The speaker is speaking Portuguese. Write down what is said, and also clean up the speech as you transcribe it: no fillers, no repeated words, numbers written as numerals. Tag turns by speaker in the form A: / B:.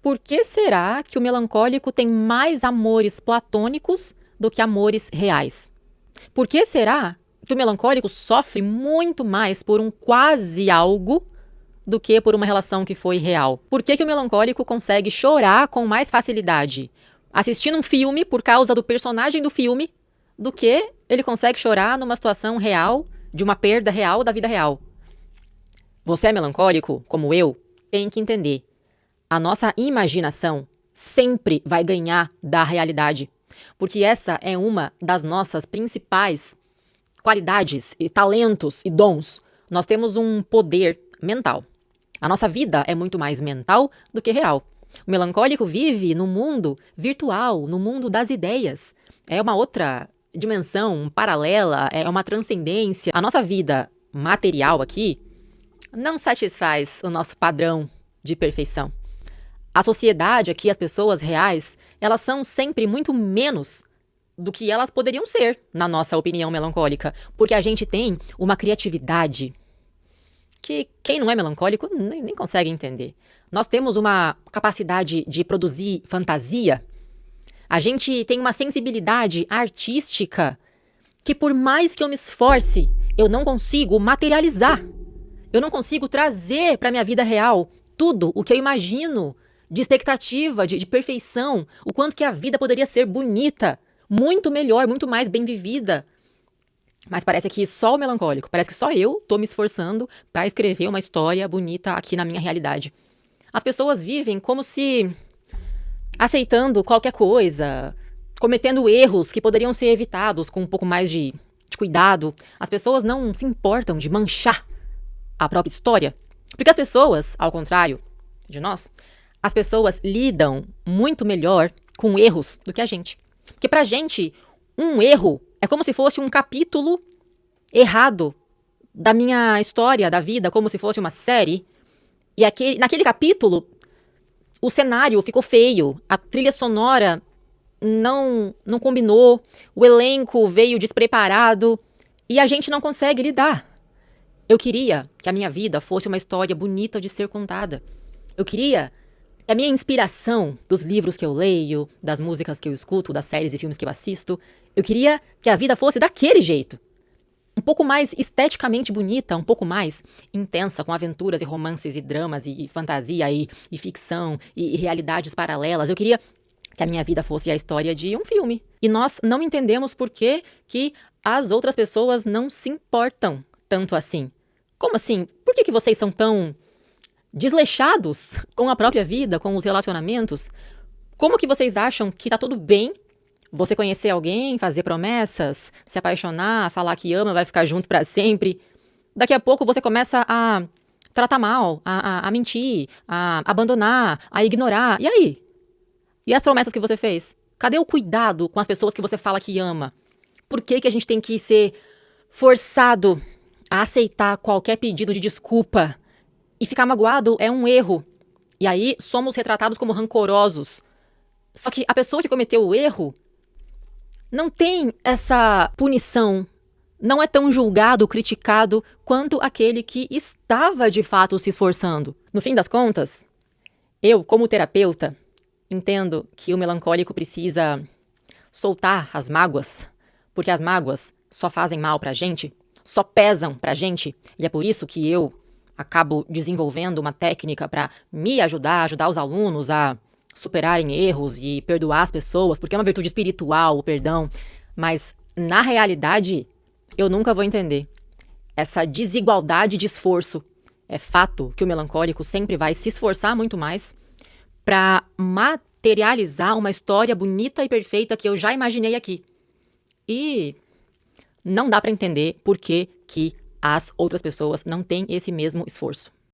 A: Por que será que o melancólico tem mais amores platônicos do que amores reais? Por que será que o melancólico sofre muito mais por um quase algo do que por uma relação que foi real? Por que o melancólico consegue chorar com mais facilidade assistindo um filme por causa do personagem do filme do que ele consegue chorar numa situação real, de uma perda real da vida real? Você é melancólico, como eu, tem que entender. A nossa imaginação sempre vai ganhar da realidade, porque essa é uma das nossas principais qualidades e talentos e dons. Nós temos um poder mental. A nossa vida é muito mais mental do que real. O melancólico vive no mundo virtual, no mundo das ideias. É uma outra dimensão paralela, é uma transcendência. A nossa vida material aqui não satisfaz o nosso padrão de perfeição. A sociedade aqui, as pessoas reais, elas são sempre muito menos do que elas poderiam ser, na nossa opinião melancólica, porque a gente tem uma criatividade que quem não é melancólico nem consegue entender. Nós temos uma capacidade de produzir fantasia, a gente tem uma sensibilidade artística que por mais que eu me esforce, eu não consigo materializar. Eu não consigo trazer para minha vida real tudo o que eu imagino de expectativa, de perfeição, o quanto que a vida poderia ser bonita, muito melhor, muito mais bem vivida. Mas parece que só o melancólico, parece que só eu tô me esforçando para escrever uma história bonita aqui na minha realidade. As pessoas vivem como se aceitando qualquer coisa, cometendo erros que poderiam ser evitados com um pouco mais de cuidado. As pessoas não se importam de manchar a própria história, porque as pessoas, ao contrário de nós, as pessoas lidam muito melhor com erros do que a gente. Porque pra gente, um erro é como se fosse um capítulo errado da minha história, da vida, como se fosse uma série. E naquele capítulo, o cenário ficou feio, a trilha sonora não combinou, o elenco veio despreparado e a gente não consegue lidar. Eu queria que a minha vida fosse uma história bonita de ser contada. Eu queria que a minha inspiração dos livros que eu leio, das músicas que eu escuto, das séries e filmes que eu assisto, eu queria que a vida fosse daquele jeito. Um pouco mais esteticamente bonita, um pouco mais intensa, com aventuras e romances e dramas e fantasia e ficção e realidades paralelas. Eu queria que a minha vida fosse a história de um filme. E nós não entendemos por que as outras pessoas não se importam tanto assim. Como assim? Por que vocês são tão desleixados com a própria vida, com os relacionamentos? Como que vocês acham que tá tudo bem você conhecer alguém, fazer promessas, se apaixonar, falar que ama, vai ficar junto pra sempre? Daqui a pouco você começa a tratar mal, a mentir, a abandonar, a ignorar. E aí? E as promessas que você fez? Cadê o cuidado com as pessoas que você fala que ama? Por que a gente tem que ser forçado a aceitar qualquer pedido de desculpa? E ficar magoado é um erro. E aí somos retratados como rancorosos. Só que a pessoa que cometeu o erro não tem essa punição. Não é tão julgado, criticado, quanto aquele que estava de fato se esforçando. No fim das contas, eu, como terapeuta, entendo que o melancólico precisa soltar as mágoas, porque as mágoas só fazem mal pra gente, só pesam pra gente, e é por isso que eu acabo desenvolvendo uma técnica para me ajudar os alunos a superarem erros e perdoar as pessoas, porque é uma virtude espiritual, o perdão, mas na realidade eu nunca vou entender essa desigualdade de esforço. É fato que o melancólico sempre vai se esforçar muito mais para materializar uma história bonita e perfeita que eu já imaginei aqui. E não dá para entender por que as outras pessoas não têm esse mesmo esforço.